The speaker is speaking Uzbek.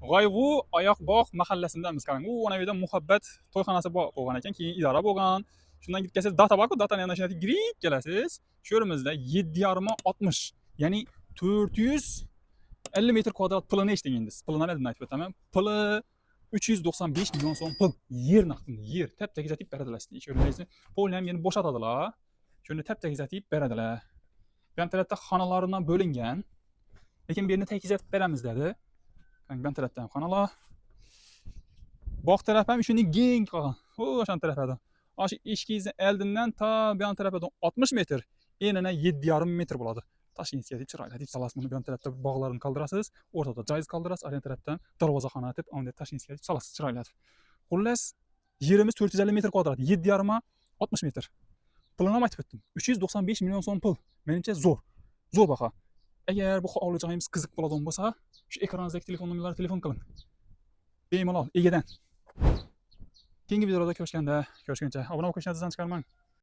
G'oyg'u Oyoqbog' mahallasindamiz. Qarang, u ana yerda muhabbat to'yxonasi bo'lgan ekan, keyin idora bo'lgan. Shundan ketib kelsangiz data borku, datani yana shunday girib kelasiz. Shu yerimizda 7,5 60, ya'ni 450 metr kvadrat pulini eshitdingiz. Pulini nima deb aytib o'taman? Puli 395 million so'm pul. Yer naqdini, yer tap tegizatib beradilar sizga. Shu yerini polni ham yana bo'shatadilar. Shuni tap tegizatib beradilar. Bu ham tarafda xonalaridan bo'lingan. Lekin bu yerni tegizatib beramiz dedi. Ben tarafdan xonalar. Bog' taraf ham shunday keng qolgan. O'sha tarafdan. Osh eshigingizni oldindan ta bu yon tarafdan 60 metr, enini 7,5 metr bo'ladi. Tashkentga deb chiroyli deb salasiz. Buni bu yon tarafda bog'larni qoldirasiz, o'rtada joyingiz qoldirasiz, orqa tarafdan darvozaxona deb unda Tashkentga deb salasiz chiroyli. Xullas, yerimiz 450 metr kvadrat, 7,5 60 metr. Pulini ham aytib o'tdim. 395 million so'm pul. Menimcha zo'r. Zo'r baho. Agar bu hovli joyimiz qiziq bo'ladigan bo'lsa, shu ekranizdagi telefon nomerlariga telefon qiling. Bemalol egadan. Keyingi videolarda ko'rishguncha obuna bo'lib qo'yishni chiqarmang.